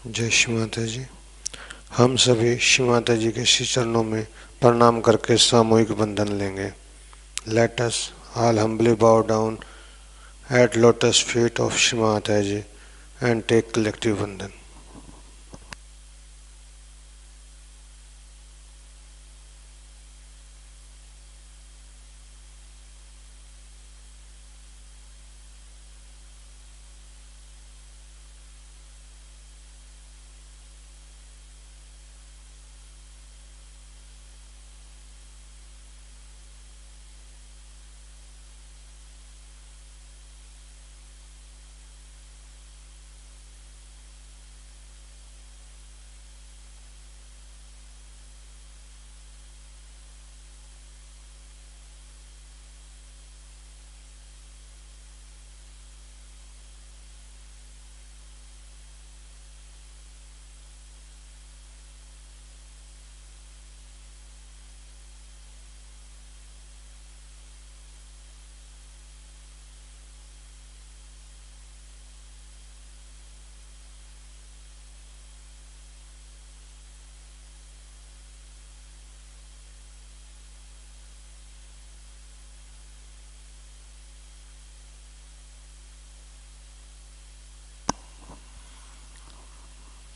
जय श्री माता जी। हम सभी श्री माता जी के श्री चरणों में प्रणाम करके सामूहिक बंधन लेंगे। Let us all humbly bow down at lotus feet of Shri Mata Ji and take collective बंधन।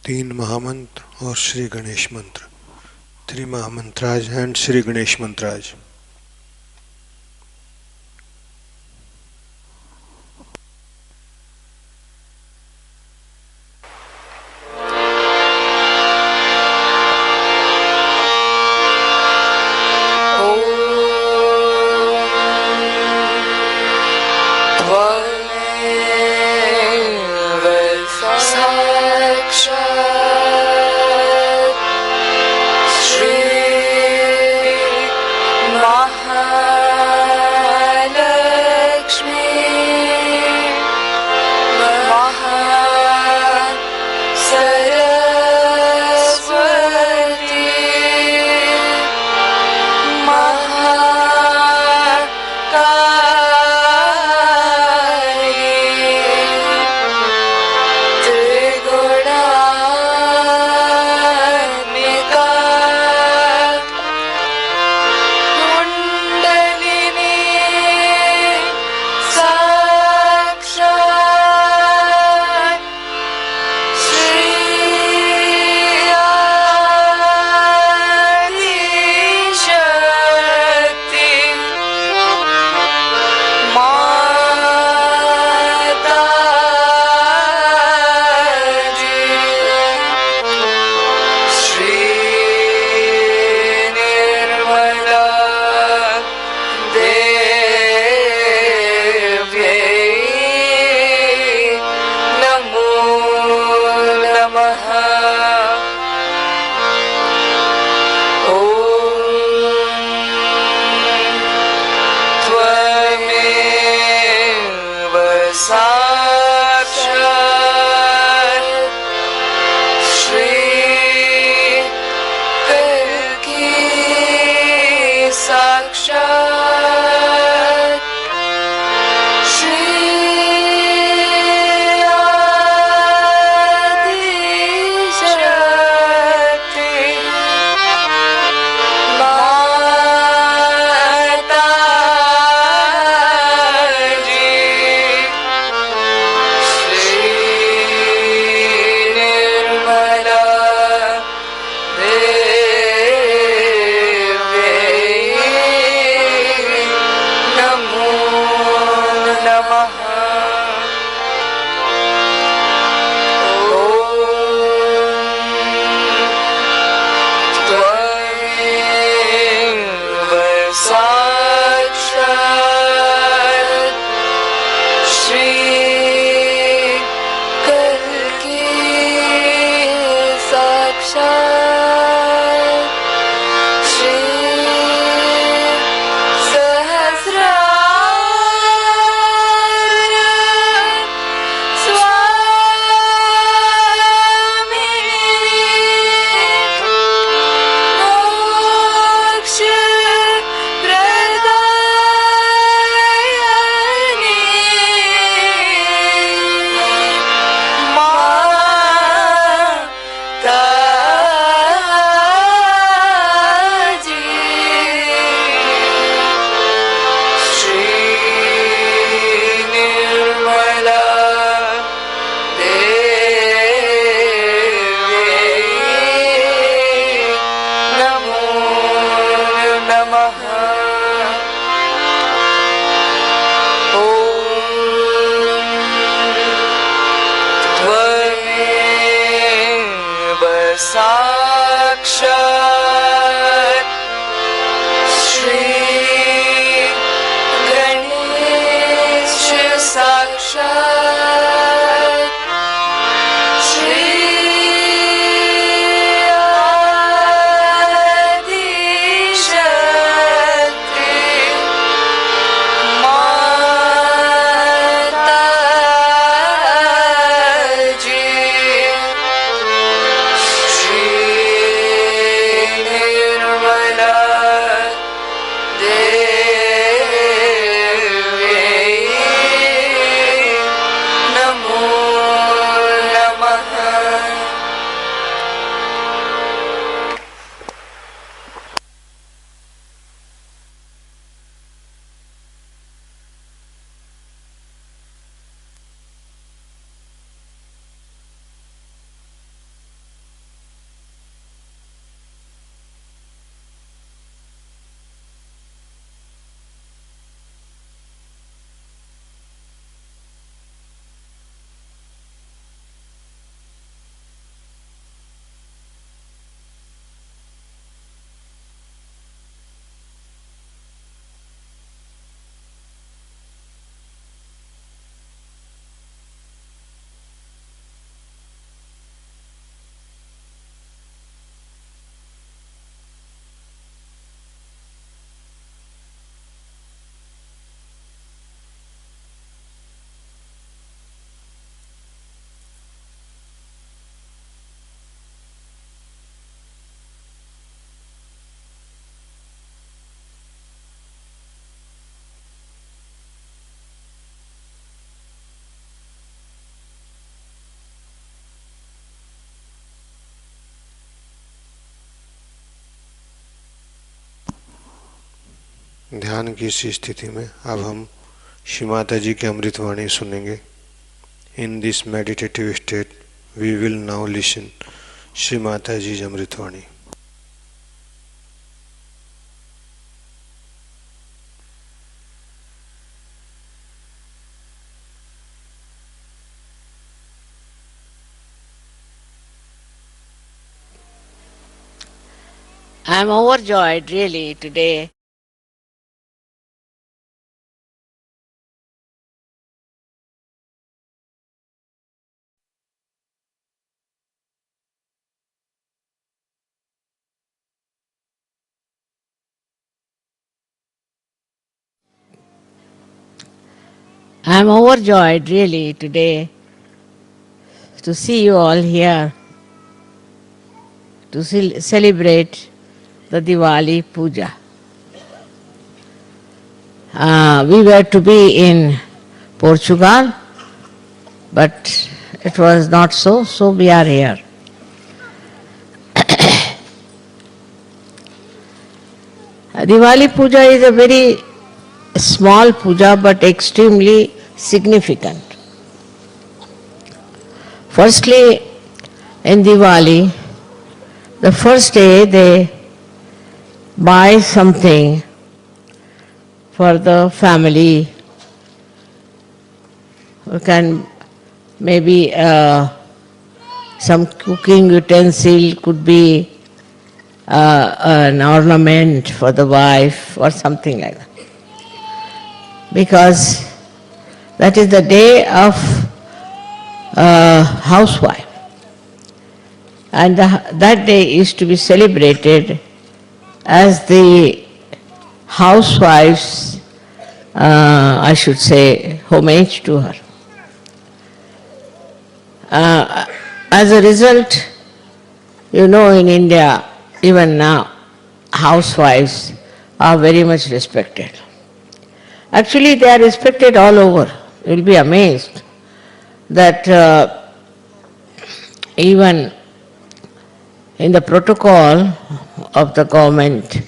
तीन महामंत्र और Shri Ganesh mantra. Three mahamantras and Shri Ganesh mantras. Shri साक्षात् श्री गणेश साक्षात् श्री आदिशक्ति माताजी श्री निर्मला देवी नमो नमः। ध्यान की इसी स्थिति में अब हम श्री माता जी की अमृतवाणी सुनेंगे। In this meditative state we will now listen Shri Mata ji अमृतवाणी। I am overjoyed really today to see you all here to celebrate the Diwali puja. We were to be in Portugal, but it was not so, so we are here. Diwali puja is a very small puja but extremely significant. Firstly, in Diwali, the first day they buy something for the family. You can maybe some cooking utensil, could be an ornament for the wife or something like that. Because that is the day of housewife. And that day is to be celebrated as the housewife's, I should say, homage to her. As a result, you know, in India, even now, housewives are very much respected. Actually, they are respected all over. You will be amazed that even in the protocol of the government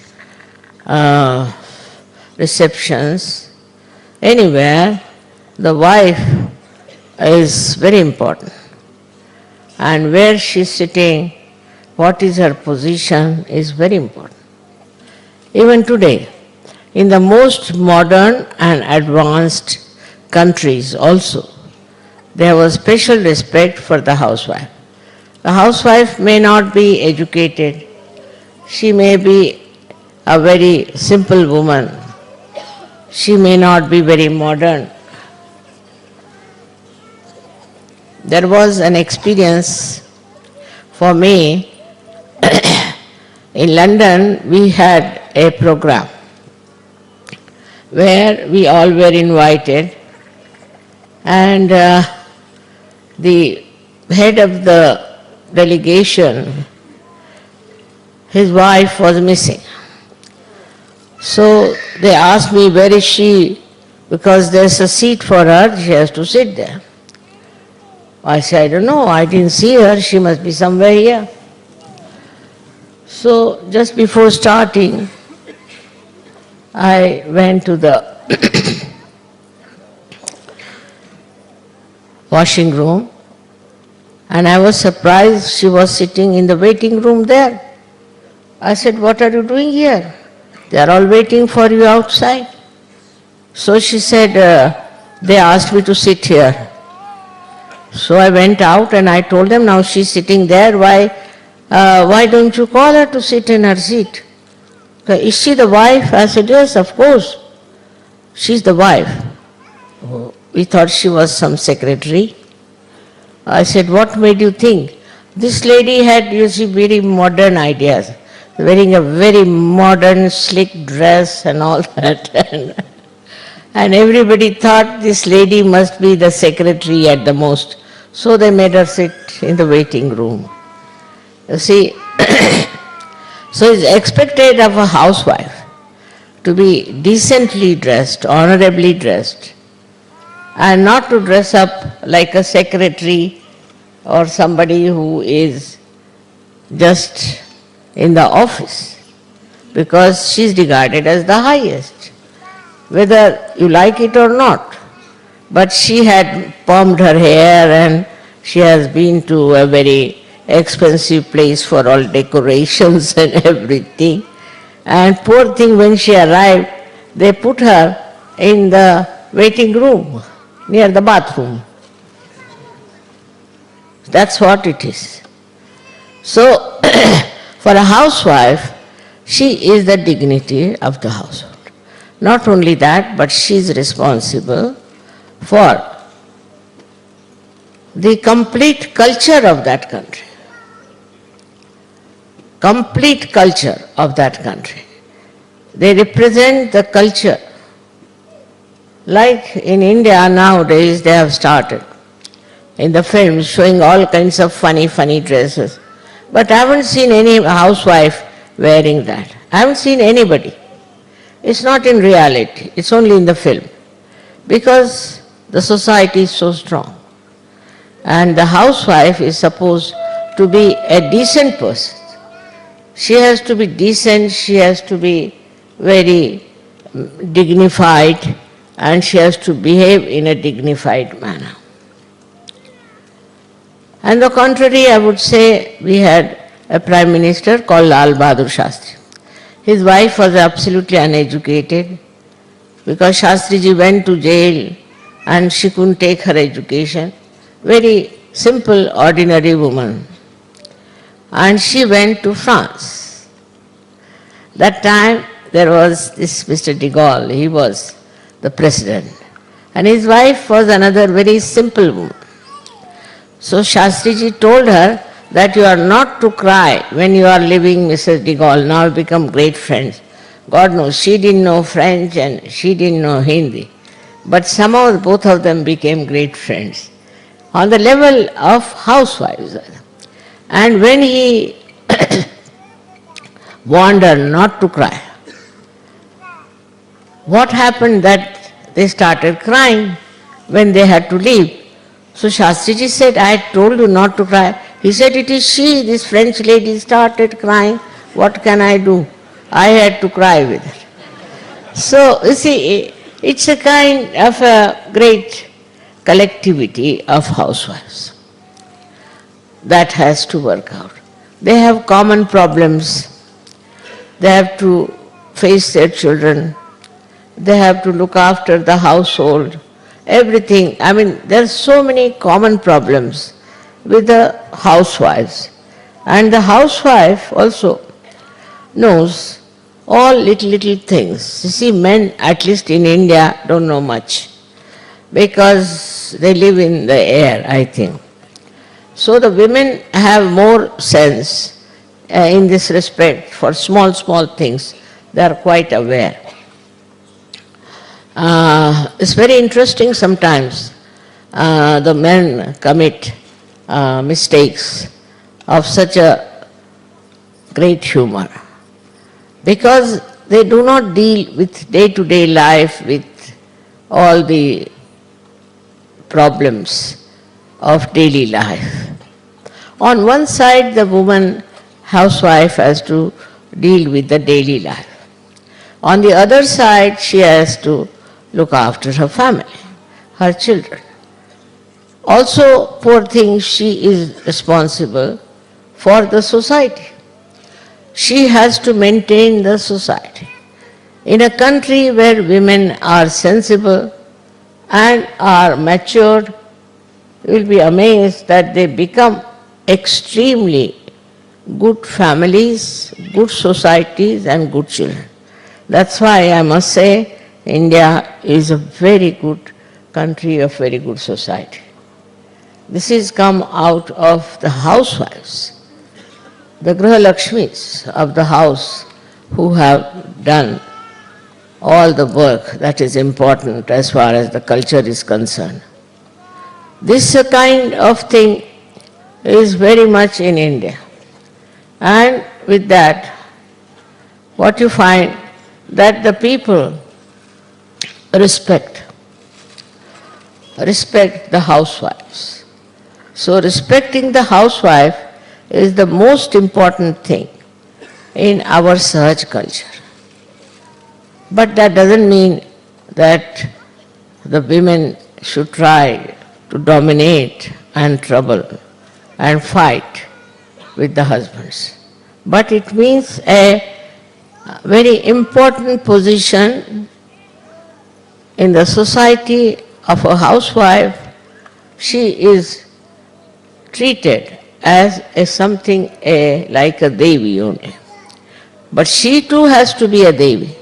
receptions, anywhere, the wife is very important. And where she is sitting, what is her position is very important. Even today, in the most modern and advanced countries also, they have a special respect for the housewife. The housewife may not be educated. She may be a very simple woman. She may not be very modern. There was an experience for me. In London, we had a program where we all were invited, and the head of the delegation, his wife was missing. So they asked me, where is she? Because there's a seat for her, she has to sit there. I said, I don't know, I didn't see her, she must be somewhere here. So just before starting, I went to the washing room, and I was surprised she was sitting in the waiting room there. I said, what are you doing here? They are all waiting for you outside. So she said, they asked me to sit here. So I went out and I told them, now she's sitting there, why don't you call her to sit in her seat? Is she the wife? I said, yes, of course. She's the wife. We thought she was some secretary. I said, what made you think? This lady had, you see, very modern ideas, wearing a very modern, slick dress and all that. And everybody thought this lady must be the secretary at the most. So they made her sit in the waiting room. You see, so it's expected of a housewife to be decently dressed, honorably dressed, and not to dress up like a secretary or somebody who is just in the office, because she's regarded as the highest, whether you like it or not. But she had permed her hair and she has been to a very expensive place for all decorations and everything. And poor thing, when she arrived, they put her in the waiting room near the bathroom. That's what it is. So, for a housewife, she is the dignity of the household. Not only that, but she is responsible for the complete culture of that country. Complete culture of that country. They represent the culture. Like in India nowadays, they have started in the films showing all kinds of funny dresses. But I haven't seen any housewife wearing that. I haven't seen anybody. It's not in reality, it's only in the film. Because the society is so strong. And the housewife is supposed to be a decent person. She has to be decent, she has to be very dignified, and she has to behave in a dignified manner. On the contrary, I would say we had a Prime Minister called Lal Bahadur Shastri. His wife was absolutely uneducated because Shastriji went to jail and she couldn't take her education. Very simple, ordinary woman. And she went to France. That time there was this Mr. de Gaulle, he was the president. And his wife was another very simple woman. So Shastriji told her that you are not to cry when you are leaving Mrs. de Gaulle. Now we become great friends. God knows, she didn't know French and she didn't know Hindi. But somehow both of them became great friends on the level of housewives. And when he warned her not to cry, what happened that they started crying when they had to leave. So Shastriji said, I told you not to cry. He said, it is she, this French lady started crying. What can I do? I had to cry with her. So, you see, it's a kind of a great collectivity of housewives that has to work out. They have common problems. They have to face their children. They have to look after the household, everything. I mean, there are so many common problems with the housewives. And the housewife also knows all little things. You see, men, at least in India, don't know much because they live in the air, I think. So the women have more sense in this respect for small things. They are quite aware. It's very interesting sometimes. The men commit mistakes of such a great humor because they do not deal with day-to-day life, with all the problems of daily life. On one side, the woman housewife has to deal with the daily life. On the other side, she has to look after her family, her children. Also, poor thing, she is responsible for the society. She has to maintain the society. In a country where women are sensible and are matured, you will be amazed that they become extremely good families, good societies and good children. That's why I must say India is a very good country, a very good society. This is come out of the housewives, the Griha Lakshmis of the house who have done all the work that is important as far as the culture is concerned. This kind of thing is very much in India. And with that, what you find that the people respect the housewives. So respecting the housewife is the most important thing in our Sahaj culture. But that doesn't mean that the women should try to dominate and trouble and fight with the husbands. But it means a very important position in the society of a housewife. She is treated as something like a Devi only. But she too has to be a Devi.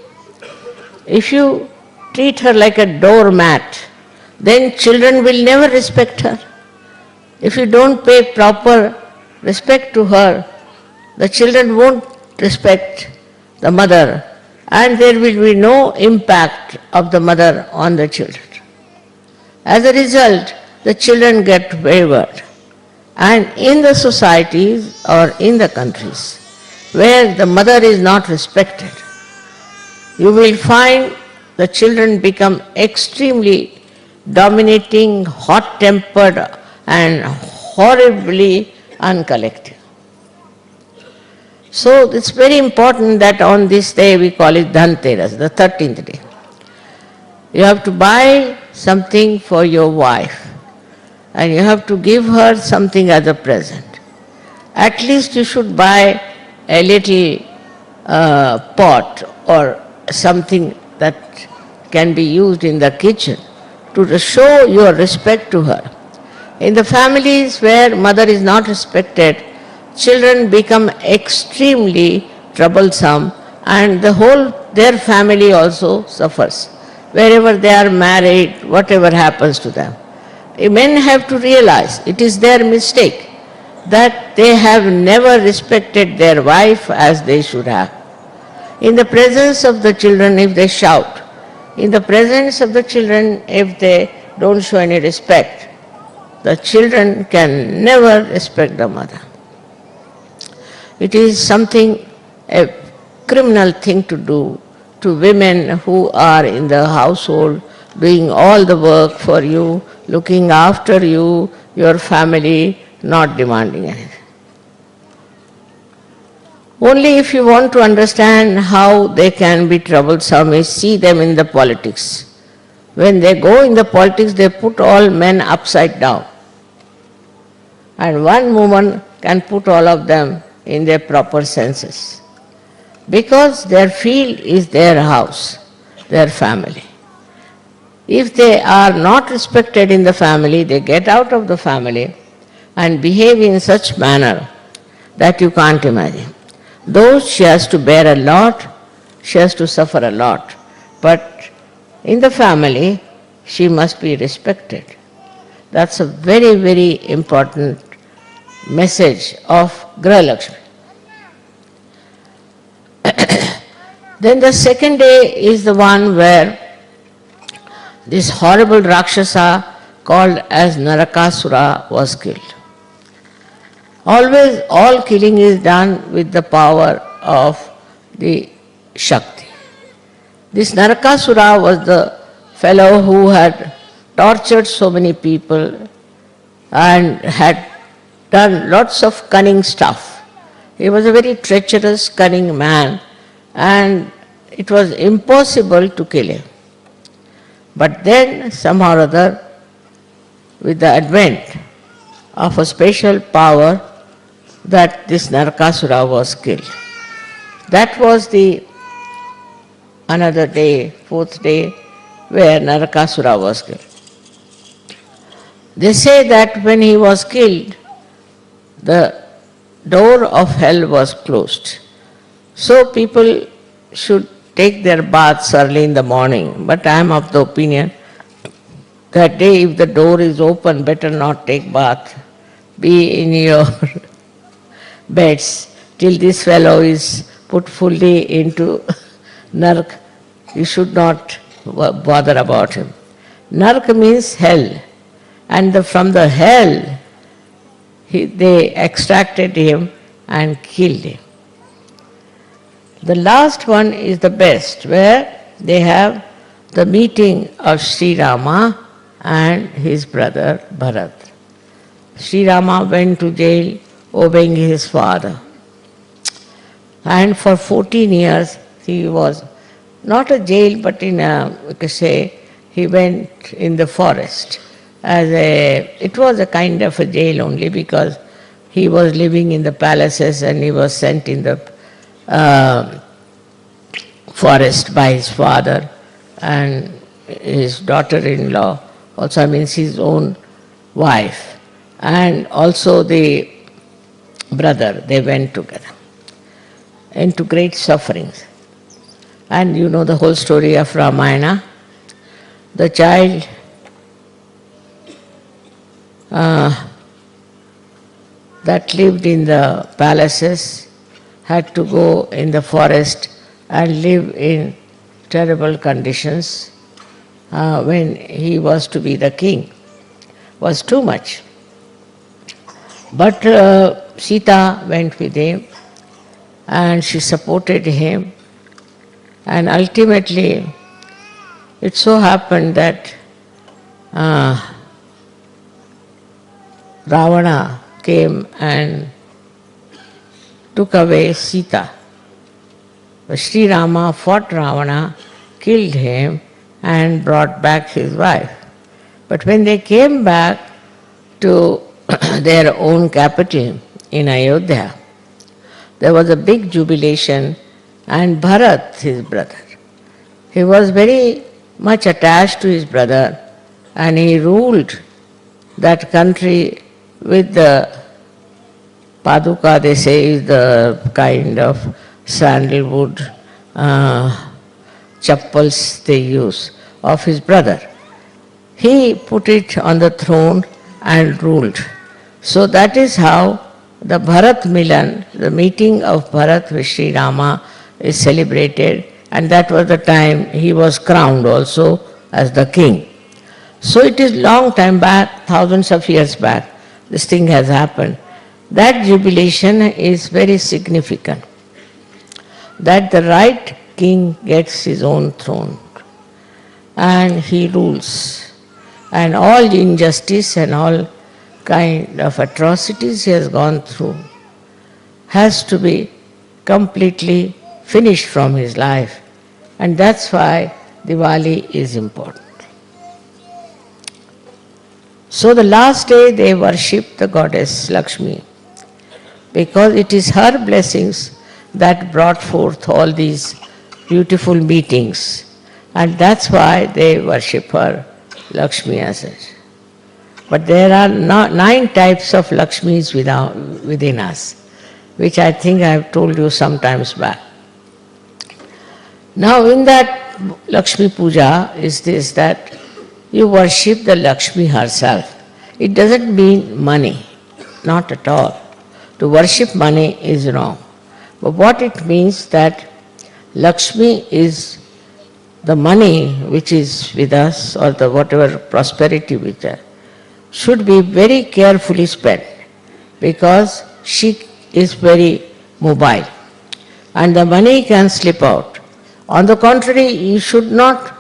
If you treat her like a doormat, then children will never respect her. If you don't pay proper respect to her, the children won't respect the mother, and there will be no impact of the mother on the children. As a result, the children get wayward. And in the societies or in the countries where the mother is not respected, you will find the children become extremely dominating, hot-tempered and horribly uncollective. So it's very important that on this day we call it Dhanteras, the 13th day. You have to buy something for your wife and you have to give her something as a present. At least you should buy a little pot or something that can be used in the kitchen to show your respect to her. In the families where mother is not respected, children become extremely troublesome and their family also suffers. Wherever they are married, whatever happens to them. Men have to realize it is their mistake that they have never respected their wife as they should have. In the presence of the children, if they shout, in the presence of the children, if they don't show any respect, the children can never respect the mother. It is something, a criminal thing to do to women who are in the household, doing all the work for you, looking after you, your family, not demanding anything. Only if you want to understand how they can be troublesome is see them in the politics. When they go in the politics, they put all men upside down. And one woman can put all of them in their proper senses. Because their field is their house, their family. If they are not respected in the family, they get out of the family, and behave in such manner that you can't imagine. Though she has to bear a lot, she has to suffer a lot, but in the family she must be respected. That's a very, very important message of Graha Lakshmi. Then the second day is the one where this horrible Rakshasa called as Narakasura was killed. Always all killing is done with the power of the Shakti. This Narakasura was the fellow who had tortured so many people and had done lots of cunning stuff. He was a very treacherous, cunning man, and it was impossible to kill him. But then somehow or other, with the advent of a special power, that this Narakasura was killed. That was the another day, fourth day, where Narakasura was killed. They say that when he was killed, the door of hell was closed. So people should take their baths early in the morning, but I am of the opinion that day if the door is open, better not take bath. Be in your beds till this fellow is put fully into Nark. You should not bother about him. Nark means hell, and from the hell they extracted him and killed him. The last one is the best, where they have the meeting of Sri Rama and his brother Bharat. Sri Rama went to jail obeying his father. And for 14 years he was not a jail, but in a, we could say, he went in the forest. It was a kind of a jail only because he was living in the palaces and he was sent in the forest by his father, and his daughter-in-law also means his own wife, and also the brother. They went together into great sufferings. And you know the whole story of Ramayana. The child that lived in the palaces had to go in the forest and live in terrible conditions when he was to be the king. Was too much. But Sita went with him and she supported him, and ultimately it so happened that Ravana came and took away Sita. Shri Rama fought Ravana, killed him and brought back his wife. But when they came back to their own capital in Ayodhya, there was a big jubilation, and Bharat, his brother, he was very much attached to his brother, and he ruled that country with the paduka, they say, is the kind of sandalwood chappals they use, of his brother. He put it on the throne and ruled. So that is how the Bharat Milan, the meeting of Bharat with Sri Rama, is celebrated, and that was the time he was crowned also as the king. So it is long time back, thousands of years back, this thing has happened. That jubilation is very significant, that the right king gets his own throne and he rules, and all injustice and all kind of atrocities he has gone through has to be completely finished from his life, and that's why Diwali is important. So the last day they worship the goddess Lakshmi, because it is her blessings that brought forth all these beautiful meetings, and that's why they worship her, Lakshmi, as such. But there are 9 types of Lakshmis within us, which I think I have told you sometimes back. Now in that Lakshmi Puja is this, that you worship the Lakshmi herself. It doesn't mean money, not at all. To worship money is wrong. But what it means that Lakshmi is the money which is with us, or the whatever prosperity which should be very carefully spent, because she is very mobile and the money can slip out. On the contrary, you should not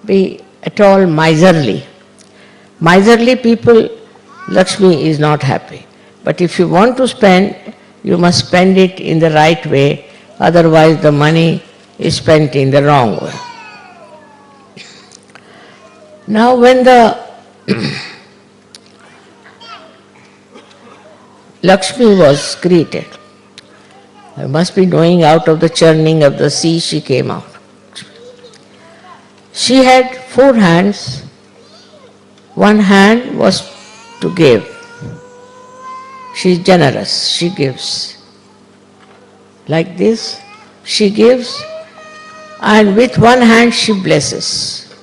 be at all miserly. Miserly people, Lakshmi is not happy. But if you want to spend, you must spend it in the right way, otherwise the money is spent in the wrong way. Now when the Lakshmi was created, I must be knowing out of the churning of the sea she came out. She had 4 hands. One hand was to give. She is generous, she gives. Like this, she gives, and with one hand she blesses.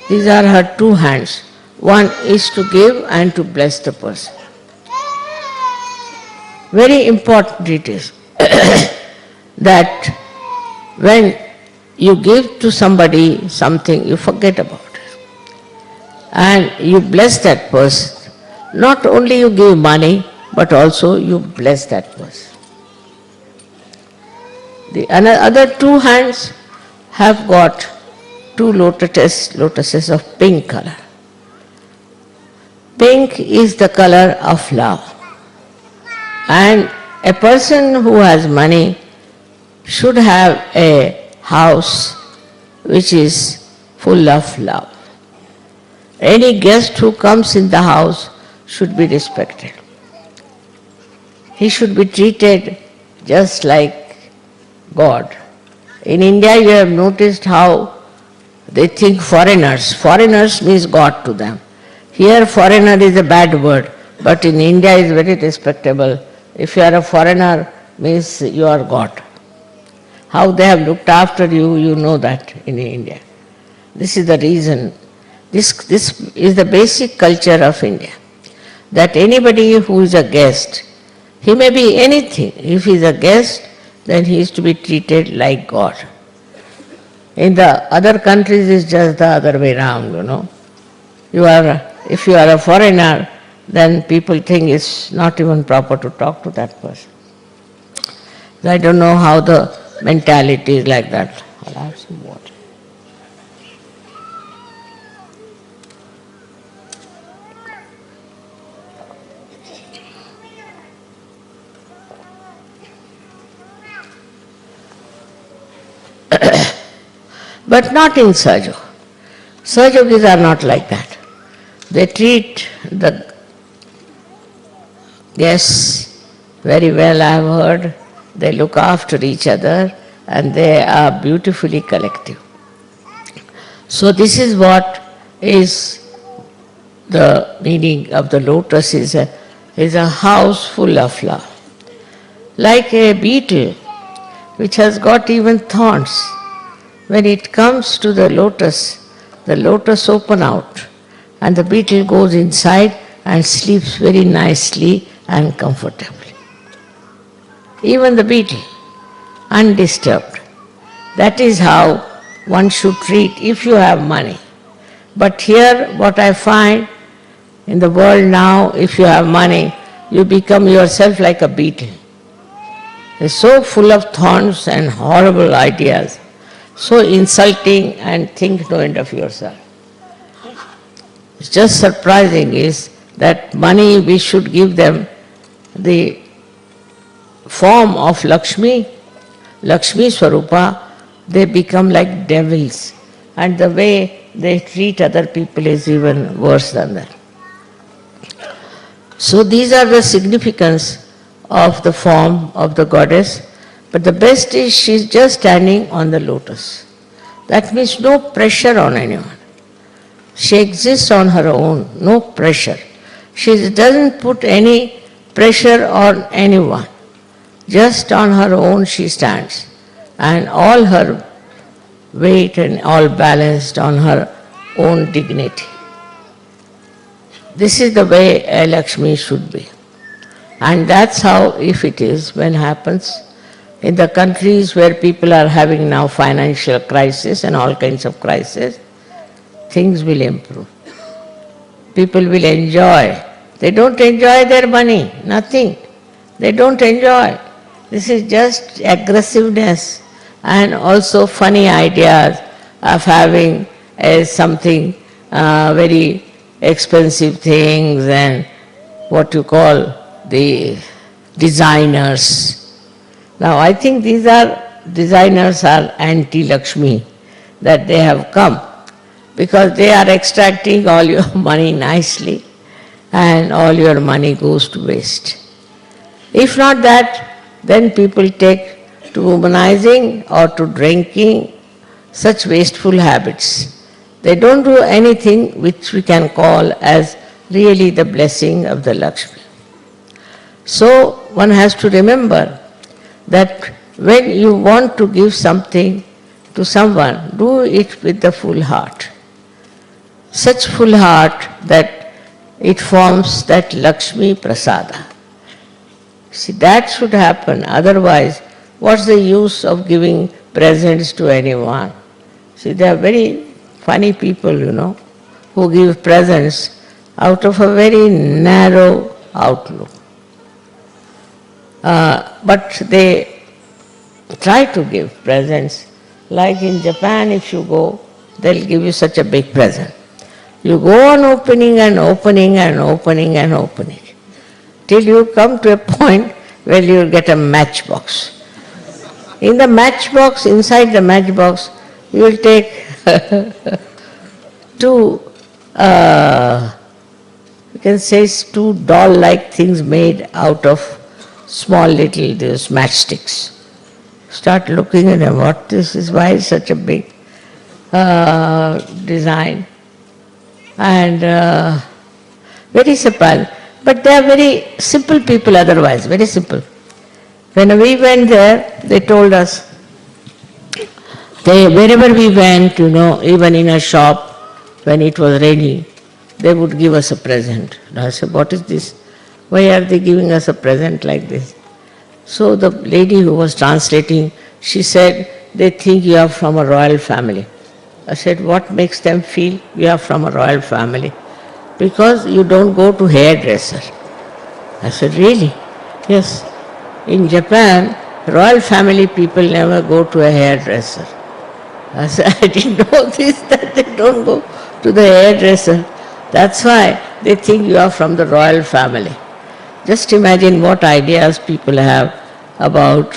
These are her 2 hands. One is to give and to bless the person. Very important it is that when you give to somebody something, you forget about it. And you bless that person. Not only you give money, but also you bless that person. The other 2 hands have got 2 lotuses of pink color. Pink is the color of love. And a person who has money should have a house which is full of love. Any guest who comes in the house should be respected. He should be treated just like God. In India you have noticed how they think foreigners. Foreigners means God to them. Here foreigner is a bad word, but in India is very respectable. If you are a foreigner, means you are God. How they have looked after you, you know that in India. This is the reason. This is the basic culture of India. That anybody who is a guest, he may be anything. If he is a guest, then he is to be treated like God. In the other countries, it's just the other way around, you know. If you are a foreigner, then people think it's not even proper to talk to that person. I don't know how the mentality is like that. I'll have some water. But not in Sahajog. Sahajogis are not like that. They treat the guests very well, I have heard. They look after each other and they are beautifully collective. So this is what is the meaning of the lotus, is a house full of love. Like a beetle which has got even thorns. When it comes to the lotus open out and the beetle goes inside and sleeps very nicely and comfortably. Even the beetle, undisturbed. That is how one should treat if you have money. But here what I find in the world now, if you have money, you become yourself like a beetle. It's so full of thorns and horrible ideas, so insulting, and think no end of yourself. It's just surprising is that money we should give them the form of Lakshmi, Lakshmi Swarupa, they become like devils. And the way they treat other people is even worse than that. So these are the significance of the form of the goddess. But the best is she is just standing on the lotus. That means no pressure on anyone. She exists on her own, no pressure. She doesn't put any pressure on anyone. Just on her own she stands, and all her weight and all balanced on her own dignity. This is the way a Lakshmi should be. And that's how, if it is, when happens, in the countries where people are having now financial crisis and all kinds of crisis, things will improve. People will enjoy. They don't enjoy their money, nothing. They don't enjoy. This is just aggressiveness and also funny ideas of having something very expensive things and what you call the designers. Now I think these designers are anti-Lakshmi, that they have come because they are extracting all your money nicely and all your money goes to waste. If not that, then people take to womanizing or to drinking, such wasteful habits. They don't do anything which we can call as really the blessing of the Lakshmi. So one has to remember that when you want to give something to someone, do it with the full heart. Such full heart that it forms that Lakshmi Prasada. See, that should happen. Otherwise, what's the use of giving presents to anyone? See, there are very funny people, who give presents out of a very narrow outlook. But they try to give presents. Like in Japan, if you go, they'll give you such a big present. You go on opening and opening and opening and opening, till you come to a point where you'll get a matchbox. In the matchbox, inside the matchbox, you will take two, you can say two doll-like things made out of small little these matchsticks. Start looking at them, what this is, why is such a big design? And very surprised. But they are very simple people otherwise, very simple. When we went there, they told us, wherever we went, even in a shop, when it was raining, they would give us a present. And I said, what is this? Why are they giving us a present like this? So the lady who was translating, she said, they think you are from a royal family. I said, what makes them feel you are from a royal family? Because you don't go to hairdresser. I said, really? Yes. In Japan, royal family people never go to a hairdresser. I said, I didn't know this, that they don't go to the hairdresser. That's why they think you are from the royal family. Just imagine what ideas people have about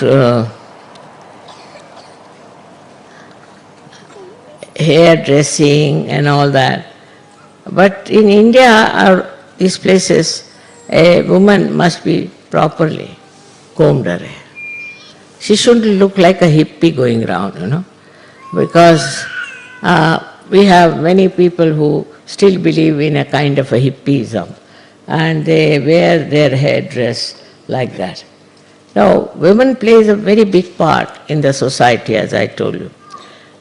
hairdressing and all that. But in India or these places, a woman must be properly combed her hair. She shouldn't look like a hippie going around, because we have many people who still believe in a kind of a hippieism and they wear their headdress like that. Now, women plays a very big part in the society, as I told you.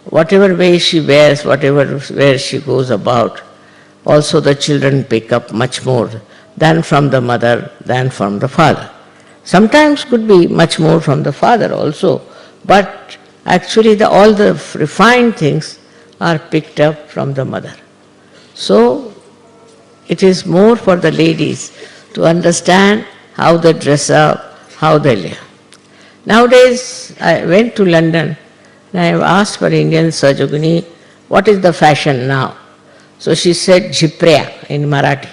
Whatever way she wears, where she goes about, also the children pick up much more than from the mother, than from the father. Sometimes could be much more from the father also, but actually all the refined things are picked up from the mother. So it is more for the ladies to understand how they dress up, how they live. Nowadays, I went to London and I asked for Indian Sajogini, what is the fashion now? So she said, Jhiprya in Marathi.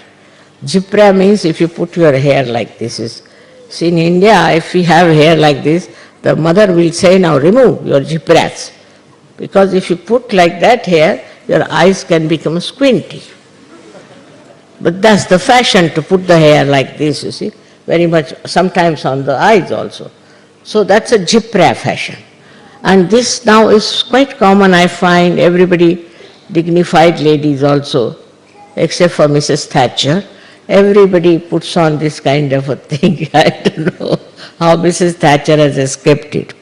Jhiprya means if you put your hair like this. See, in India, if we have hair like this, the mother will say, now remove your jhipryas. Because if you put like that hair, your eyes can become squinty. But that's the fashion, to put the hair like this, you see, very much, sometimes on the eyes also. So that's a jhiprya fashion. And this now is quite common, I find, everybody, dignified ladies also, except for Mrs. Thatcher, everybody puts on this kind of a thing. I don't know how Mrs. Thatcher has escaped it.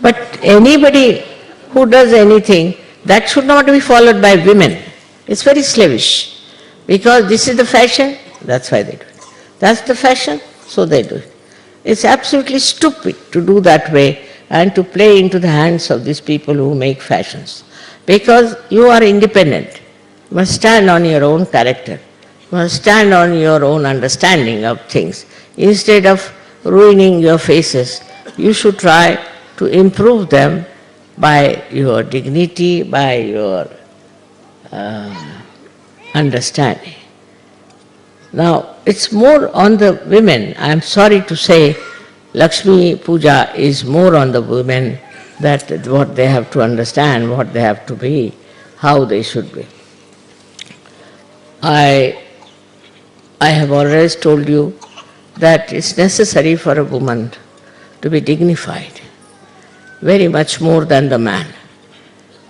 But anybody who does anything, that should not be followed by women. It's very slavish. Because this is the fashion, that's why they do it. That's the fashion, so they do it. It's absolutely stupid to do that way and to play into the hands of these people who make fashions. Because you are independent. You must stand on your own character. You must stand on your own understanding of things. Instead of ruining your faces, you should try to improve them by your dignity, by your understanding. Now, it's more on the women. I am sorry to say, Lakshmi Puja is more on the women, that what they have to understand, what they have to be, how they should be. I have always told you that it's necessary for a woman to be dignified, very much more than the man.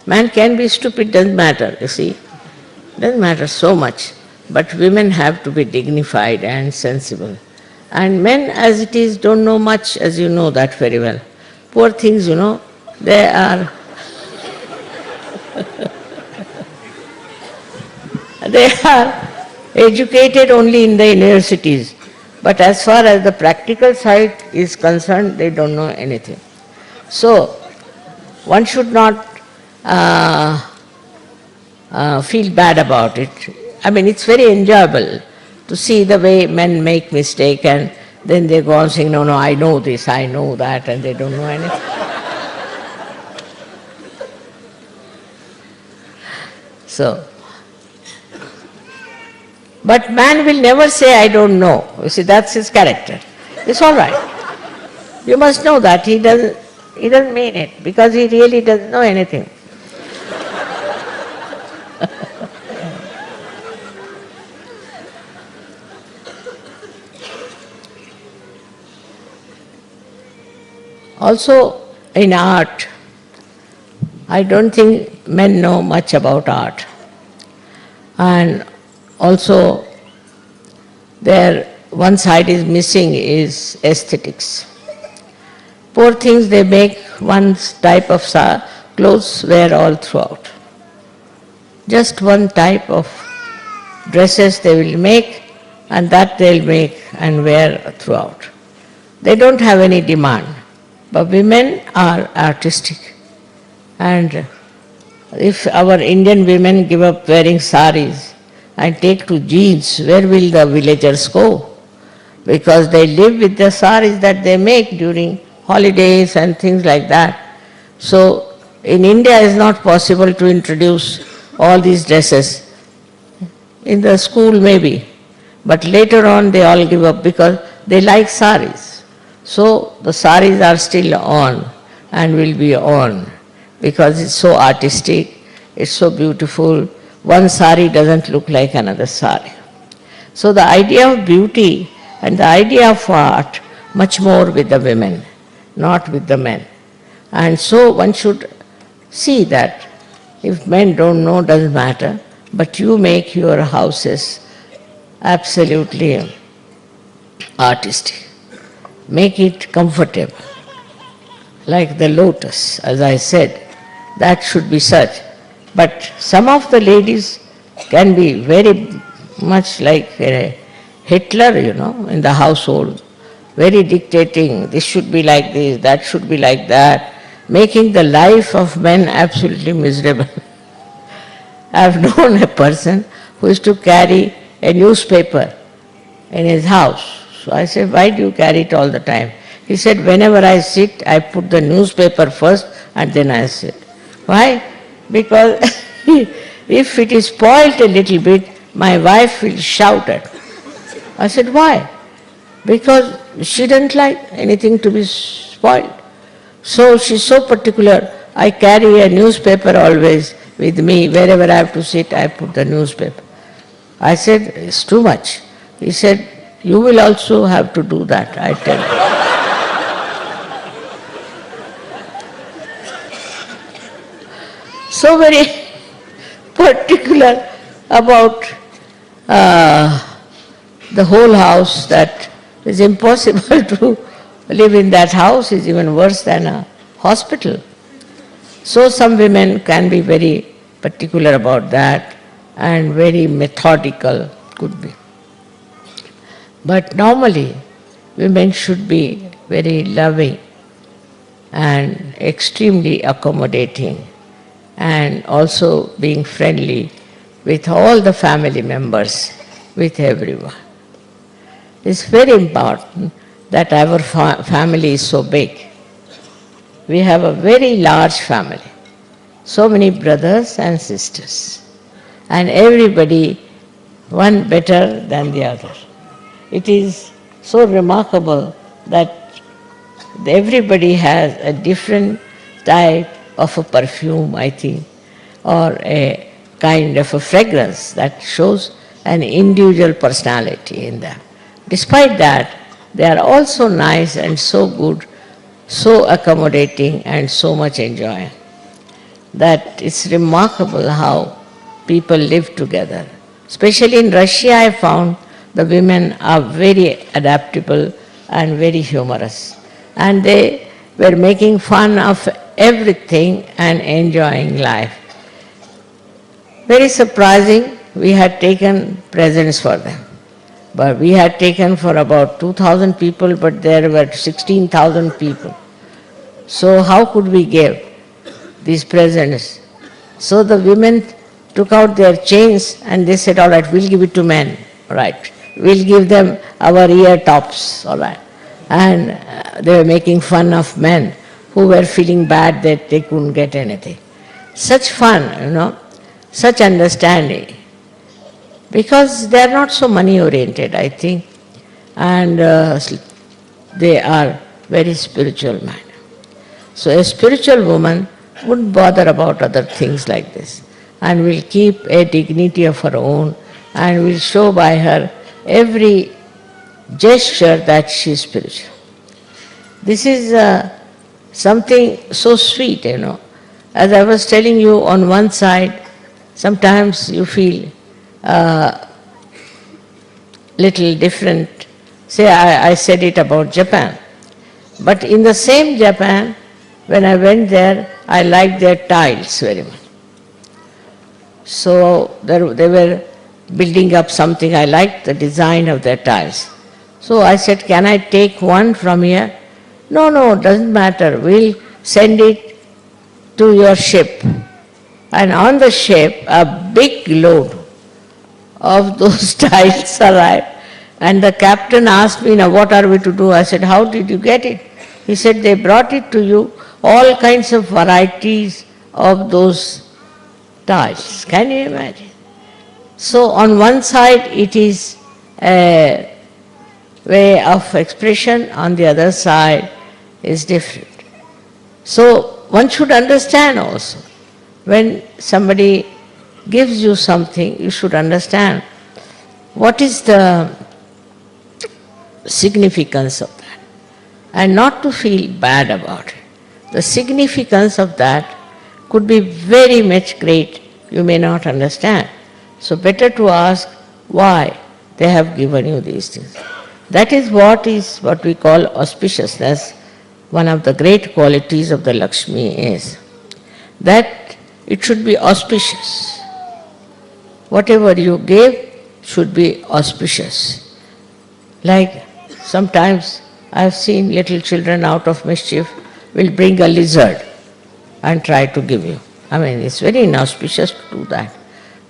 Man can be stupid, doesn't matter, you see. Doesn't matter so much. But women have to be dignified and sensible. And men, as it is, don't know much, as you know that very well. Poor things, they are they are educated only in the universities. But as far as the practical side is concerned, they don't know anything. So, one should not feel bad about it. I mean, it's very enjoyable to see the way men make mistake and then they go on saying, no, I know this, I know that, and they don't know anything. So, but man will never say, I don't know. You see, that's his character. It's all right. You must know that. He doesn't mean it, because he really doesn't know anything. Also, in art, I don't think men know much about art. And also, one side is missing is aesthetics. Poor things, they make one type of clothes wear all throughout. Just one type of dresses they will make, and that they'll make and wear throughout. They don't have any demand. But women are artistic. And if our Indian women give up wearing saris and take to jeans, where will the villagers go? Because they live with the saris that they make during holidays and things like that. So in India it's not possible to introduce all these dresses. In the school maybe, but later on they all give up because they like saris. So the saris are still on and will be on because it's so artistic, it's so beautiful. One sari doesn't look like another sari. So the idea of beauty and the idea of art much more with the women, not with the men. And so one should see that if men don't know, doesn't matter, but you make your houses absolutely artistic. Make it comfortable, like the lotus, as I said, that should be such. But some of the ladies can be very much like a Hitler, in the household, very dictating, this should be like this, that should be like that, making the life of men absolutely miserable. I have known a person who used to carry a newspaper in his house. So I said, why do you carry it all the time? He said, whenever I sit, I put the newspaper first and then I sit. Why? Because if it is spoiled a little bit, my wife will shout at me. I said, why? Because she doesn't like anything to be spoiled. So she's so particular. I carry a newspaper always with me. Wherever I have to sit, I put the newspaper. I said, it's too much. He said, you will also have to do that, I tell you. So very particular about the whole house that is impossible to live in that house, is even worse than a hospital. So some women can be very particular about that and very methodical, could be. But normally, women should be very loving and extremely accommodating, and also being friendly with all the family members, with everyone. It's very important that our family is so big. We have a very large family, so many brothers and sisters, and everybody one better than the other. It is so remarkable that everybody has a different type of a perfume, I think, or a kind of a fragrance that shows an individual personality in them. Despite that, they are all so nice and so good, so accommodating and so much enjoying, that it's remarkable how people live together. Especially in Russia, I found the women are very adaptable and very humorous. And they were making fun of everything and enjoying life. Very surprising, we had taken presents for them. But we had taken for about 2,000 people, but there were 16,000 people. So how could we give these presents? So the women took out their chains and they said, all right, we'll give it to men, all right. We'll give them our ear tops, all right. And they were making fun of men who were feeling bad that they couldn't get anything. Such fun, such understanding. Because they are not so money-oriented, I think, and they are very spiritual minded. So a spiritual woman wouldn't bother about other things like this, and will keep a dignity of her own, and will show by her every gesture that she is spiritual. This is something so sweet, As I was telling you, on one side, sometimes you feel little different. Say, I said it about Japan. But in the same Japan, when I went there, I liked their tiles very much. So they were building up something. I liked the design of their tiles. So I said, can I take one from here? No, doesn't matter. We'll send it to your ship. And on the ship, a big load of those tiles arrived. And the captain asked me, now what are we to do? I said, how did you get it? He said, they brought it to you, all kinds of varieties of those tiles. Can you imagine? So on one side it is a way of expression, on the other side is different. So one should understand also, when somebody gives you something, you should understand what is the significance of that, and not to feel bad about it. The significance of that could be very much great, you may not understand. So better to ask why they have given you these things. That is what we call auspiciousness. One of the great qualities of the Lakshmi is that it should be auspicious. Whatever you give should be auspicious. Like sometimes I have seen little children out of mischief will bring a lizard and try to give you. I mean, it's very inauspicious to do that.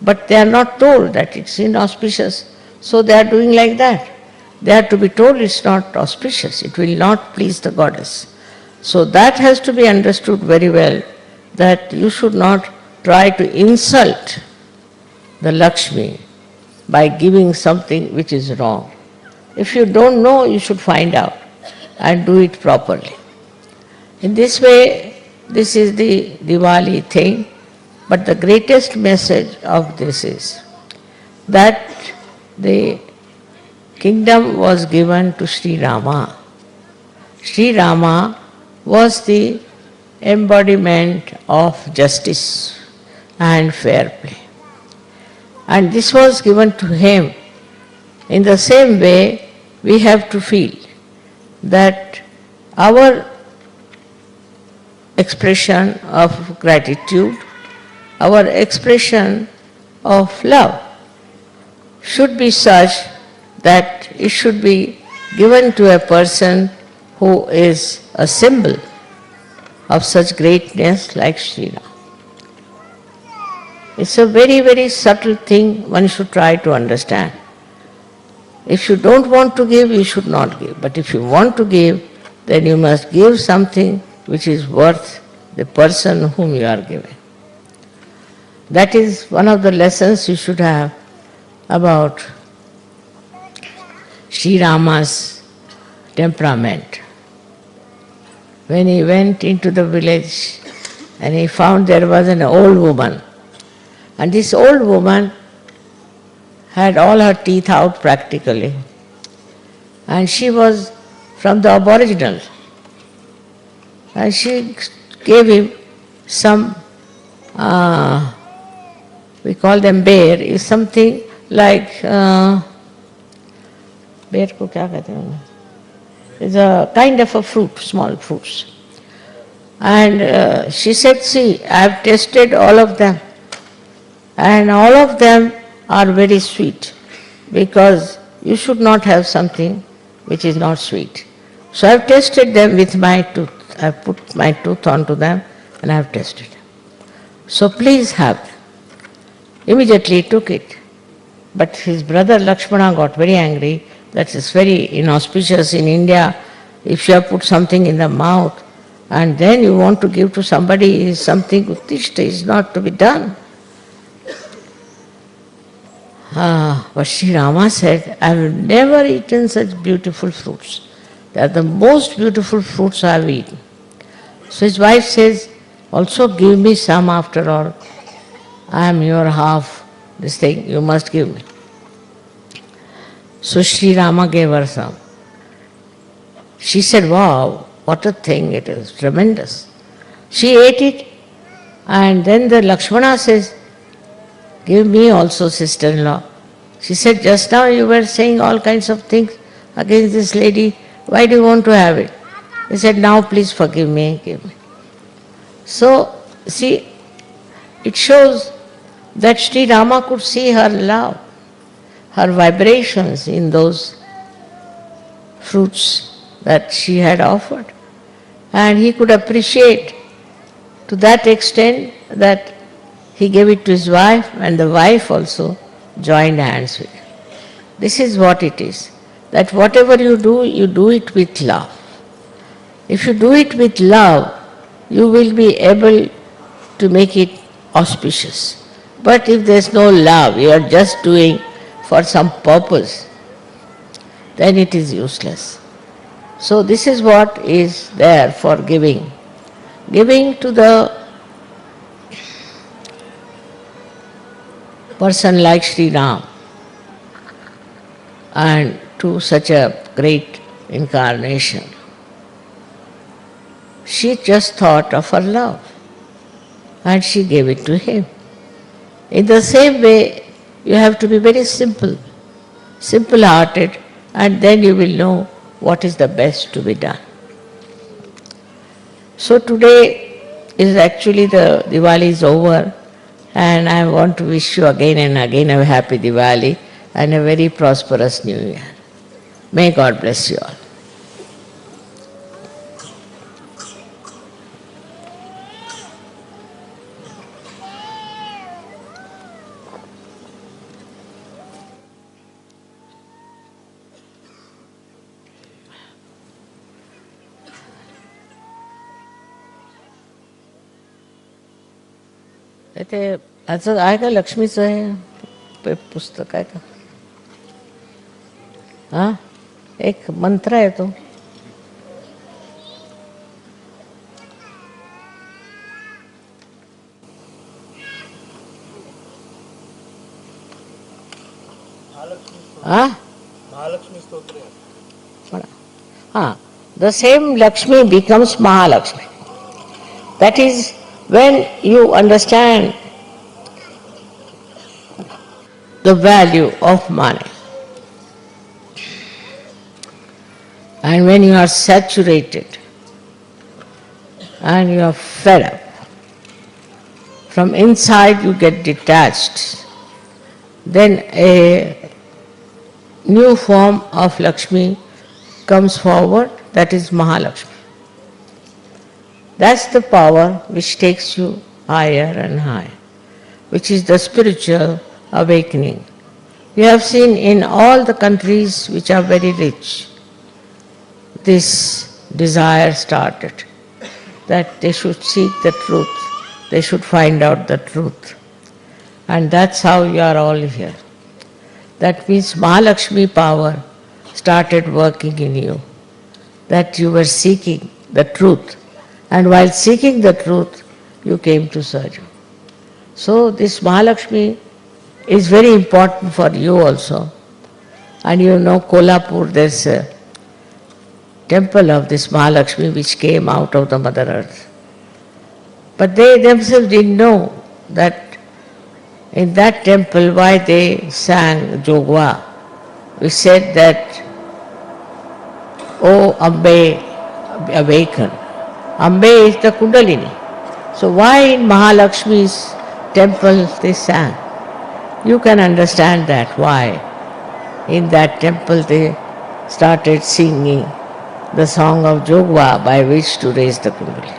But they are not told that it's inauspicious, so they are doing like that. They are to be told it's not auspicious, it will not please the goddess. So that has to be understood very well, that you should not try to insult the Lakshmi by giving something which is wrong. If you don't know, you should find out and do it properly. In this way, this is the Diwali thing, but the greatest message of this is that the kingdom was given to Shri Rama. Shri Rama was the embodiment of justice and fair play. And this was given to him In the same way, we have to feel that our expression of gratitude, our expression of love should be such that it should be given to a person who is a symbol of such greatness like Shri Ram. It's a very, very subtle thing one should try to understand. If you don't want to give, you should not give. But if you want to give, then you must give something which is worth the person whom you are giving. That is one of the lessons you should have about Sri Rama's temperament. When he went into the village and he found there was an old woman, and this old woman had all her teeth out practically, and she was from the Aboriginal, and she gave him some, we call them bear, is something like, bear ko kya kehte hain? It's a kind of a fruit, small fruits. And she said, see, I have tasted all of them, and all of them are very sweet, because you should not have something which is not sweet. So I have tasted them with my tooth. I have put my tooth onto them and I have tasted them. So please have them. Immediately he took it. But his brother Lakshmana got very angry. That is very inauspicious in India. If you have put something in the mouth and then you want to give to somebody is something uttishta, is not to be done. But Sri Rama said, I have never eaten such beautiful fruits. They are the most beautiful fruits I have eaten. So his wife says, also give me some after all. I am your half, this thing, you must give me. So Sri Rama gave her some. She said, wow, what a thing it is, tremendous. She ate it, and then the Lakshmana says, give me also, sister-in-law. She said, just now you were saying all kinds of things against this lady. Why do you want to have it? He said, now please forgive me, give me. So, see, it shows that Sri Rama could see her love, her vibrations in those fruits that she had offered. And he could appreciate to that extent that he gave it to his wife, and the wife also joined hands with him. This is what it is, that whatever you do it with love. If you do it with love, you will be able to make it auspicious. But if there is no love, you are just doing for some purpose, then it is useless. So this is what is there for giving. Giving to the person like Sri Ram and to such a great incarnation. She just thought of her love and she gave it to him. In the same way, you have to be very simple, simple-hearted, and then you will know what is the best to be done. So today is actually the Diwali is over, and I want to wish you again and again a happy Diwali and a very prosperous New Year. May God bless you all. ते असं आहे का लक्ष्मीचं आहे पुस्तक आहे का हां एक मंत्र आहे तो हां हां the same Lakshmi becomes Mahalakshmi. That is when you understand the value of money. And when you are saturated and you are fed up, from inside you get detached, then a new form of Lakshmi comes forward, that is Mahalakshmi. That's the power which takes you higher and higher, which is the spiritual awakening. We have seen in all the countries which are very rich, this desire started, that they should seek the truth, they should find out the truth. And that's how you are all here. That means Mahalakshmi power started working in you, that you were seeking the truth. And while seeking the truth, you came to Sarju. So this Mahalakshmi is very important for you also. And you know Kolhapur, there's a temple of this Mahalakshmi which came out of the Mother Earth. But they themselves didn't know that in that temple why they sang Jogwa. We said that, "O Ambe, awaken." Ambe is the Kundalini. So why in Mahalakshmi's temple they sang? You can understand that why. In that temple they started singing the song of Jogwa by which to raise the Kundalini.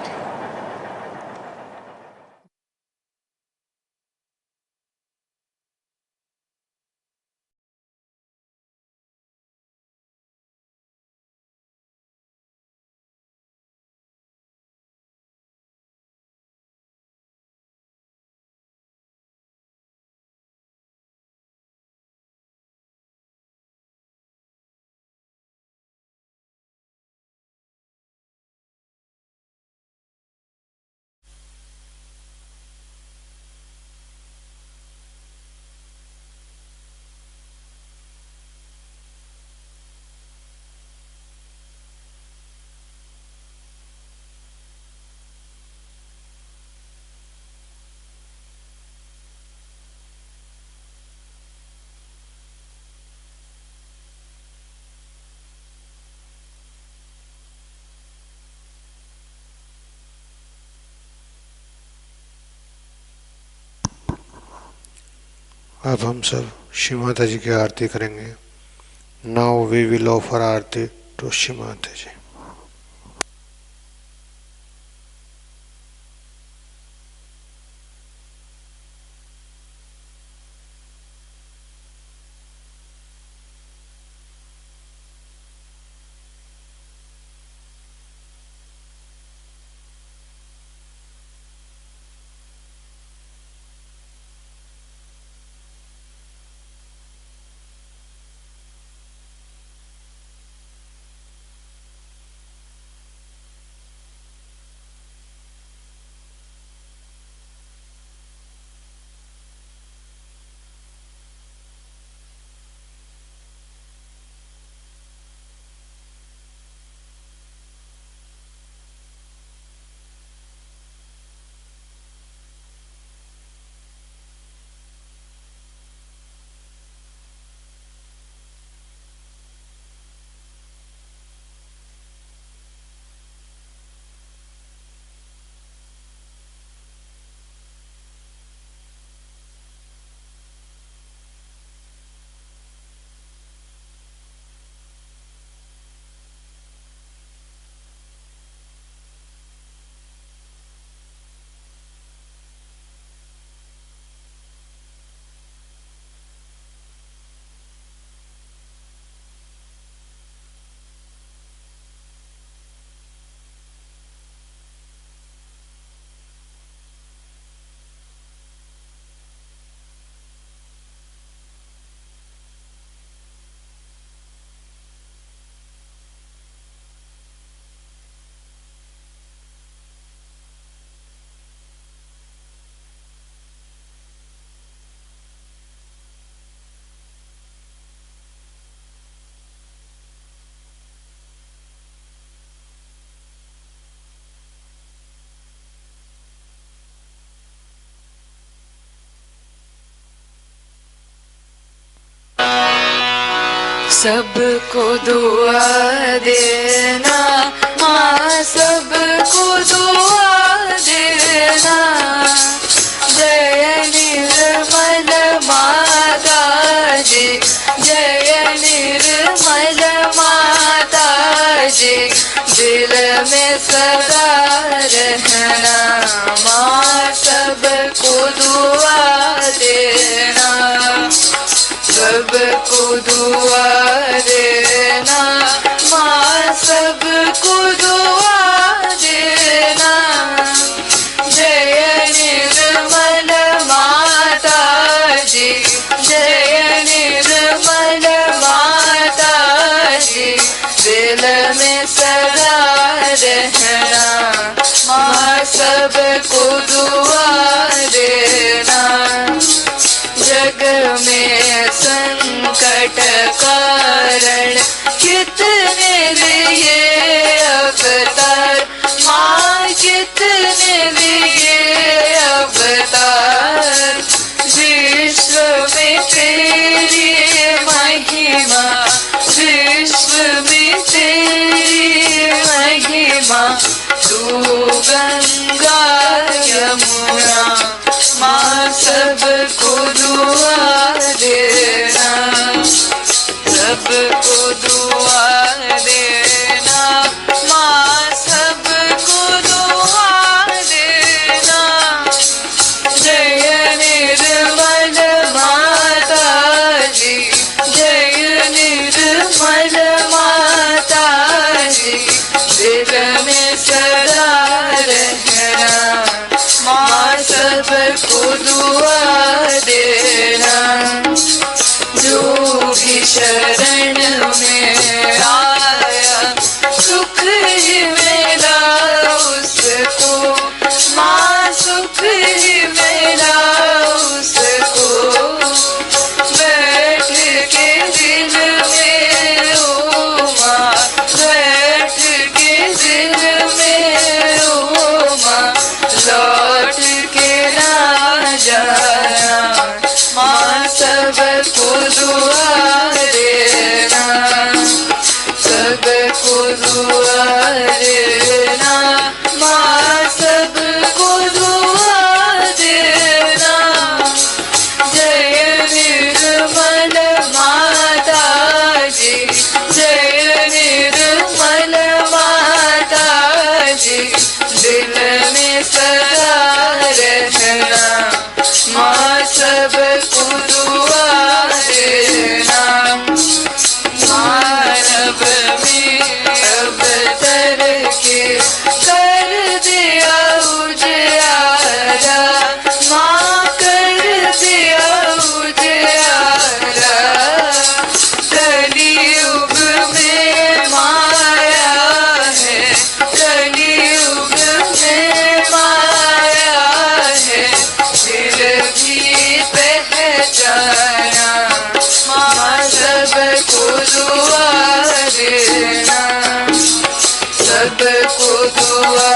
अब हम सब श्री माता जी की आरती करेंगे. Now we will offer aarti to Shri Mata ji. सबको दुआ देना माँ, सबको दुआ देना। जय निर्मल माता जी, जय निर्मल माता जी, दिल में सदा रहना माँ, सबको दुआ देना। सबको दुआ देना माँ, सबको दुआ देना। जय निर्मल माता जी, जय निर्मल माता जी, दिल में सदा रहना माँ, सबको दुआ देना। जग में संकट कारण कितने लिए अवतार माँ, कितने लिए अवतार। विश्व में तेरी महिमा, विश्व में तेरी महिमा। तू गंगा यमुना माँ, सबको दुआ देना। सबको दुआ देना माँ, सबको दुआ देना। जय निर्मल माता जी, जय निर्मल माता जी, दिल में सदा रहना माँ, सबको दुआ देना। जो भी शरण में आया सुख ही मिला उसको माँ, सुख ही मिला उसको। बैठ के दिल में ओ माँ, बैठ के दिल में ओ माँ, लौट के ना जाना माँ, सबको दुआ देना। सबको दुआ देना माँ, सबको दुआ देना। जय निर्मल माता जी, जय निर्मल माता जी, दिल में सदा रहना माँ, सबको दुआ देना। मानव में अवतर के कर दिया उजियारा माँ, कर दिया उजियारा। कलियुग में माया है, कलियुग में माया है, फिर भी पहचाना माँ, सबको दुआ देना। सबको दुआ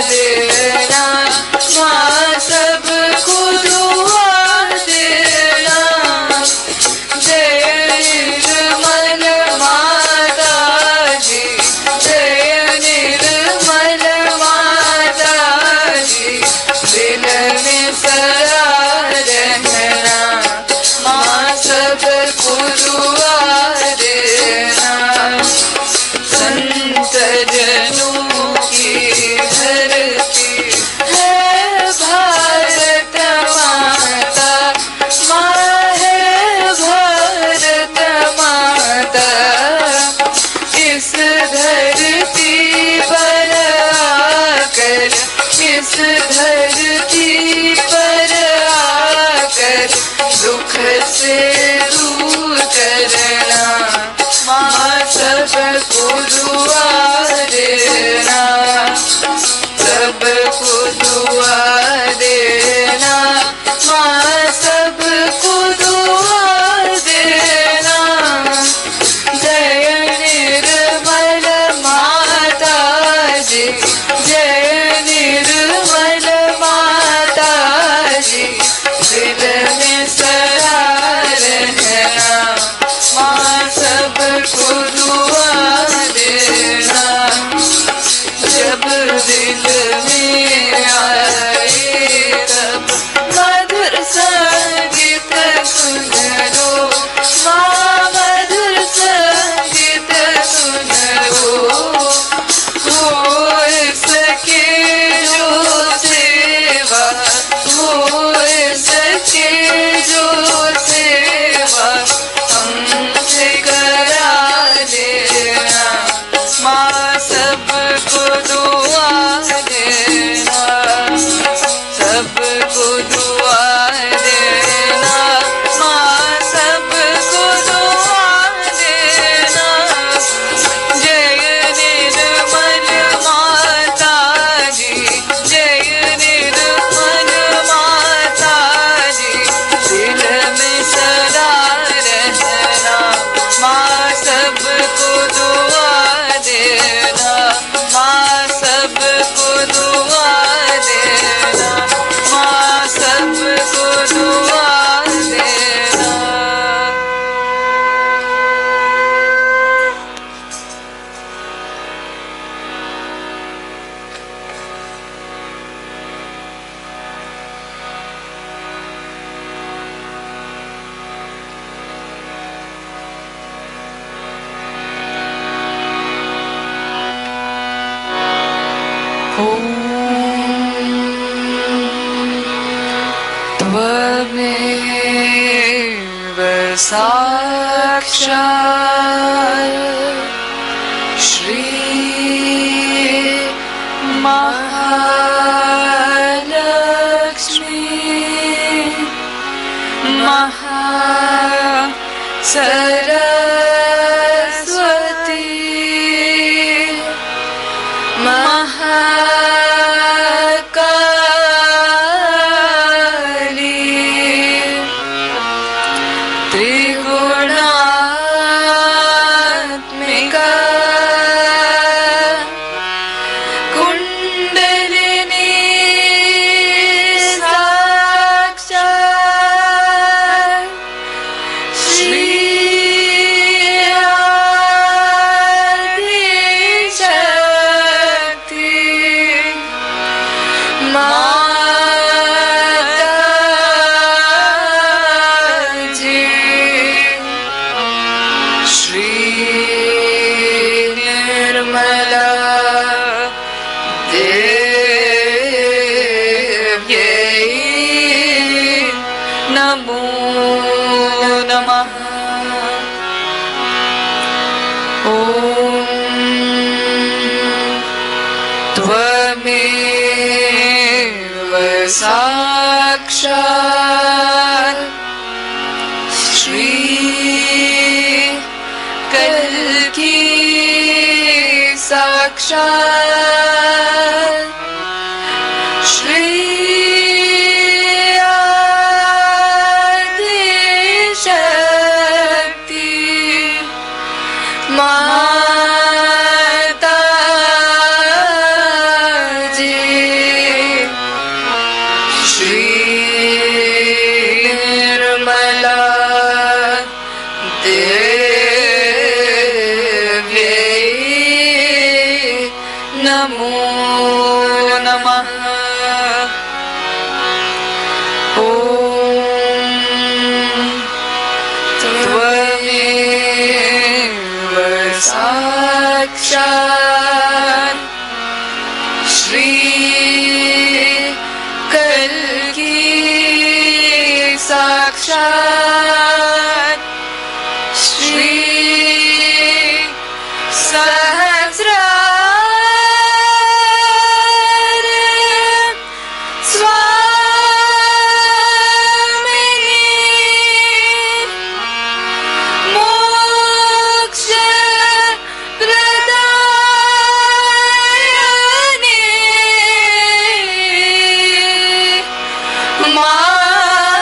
देना माँ, सबको दुआ देना। जय निर्मल माता जी, जय निर्मल माता जी, दिल में सदा रहना माँ, सबको दुआ देना। संत जनों की धरती दिल में आए तब मधुर संगीत सुन लो माँ, मधुर संगीत सुन लो। हो सके जो सेवा, हो सके जो सेवा हमसे करा देना माँ, सबको दुआ देना, सबको दुआ देना माँ, सबको दुआ देना। जय निर्मल माता जी, जय निर्मल माता जी, दिल में सदा रहना माँ, सबको दुआ देना माँ, सबको दुआ देना माँ, सबको दुआ देना। त्वमेव साक्षात् श्री महालक्ष्मी महासरस्वती त्रिगुणात्मिका कुंडलिनी साक्षात् श्री आदिशक्ति माताजी। श्री निर्मला देव्यै नमो नमः। ॐ त्वमेव साक्षात् श्री कल्की साक्षात् श्री आदिशक्ति माताजी। श्री निर्मला देव्यै नमो नमः। ॐ त्वमेव साक्षात् श्री कल्की साक्षात् श्री सहस्रार स्वामिनी मोक्ष प्रदायिनी माता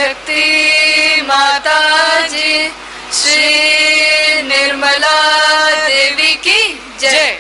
शक्ति माता जी, श्री निर्मला देवी की जय।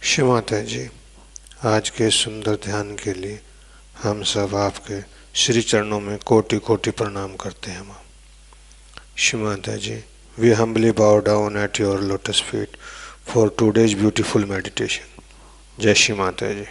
श्री माता जी, आज के सुंदर ध्यान के लिए हम सब आपके श्री चरणों में कोटि कोटि प्रणाम करते हैं माँ। श्री माता जी, we humbly bow down at your lotus feet for today's beautiful meditation. जय श्री माता जी।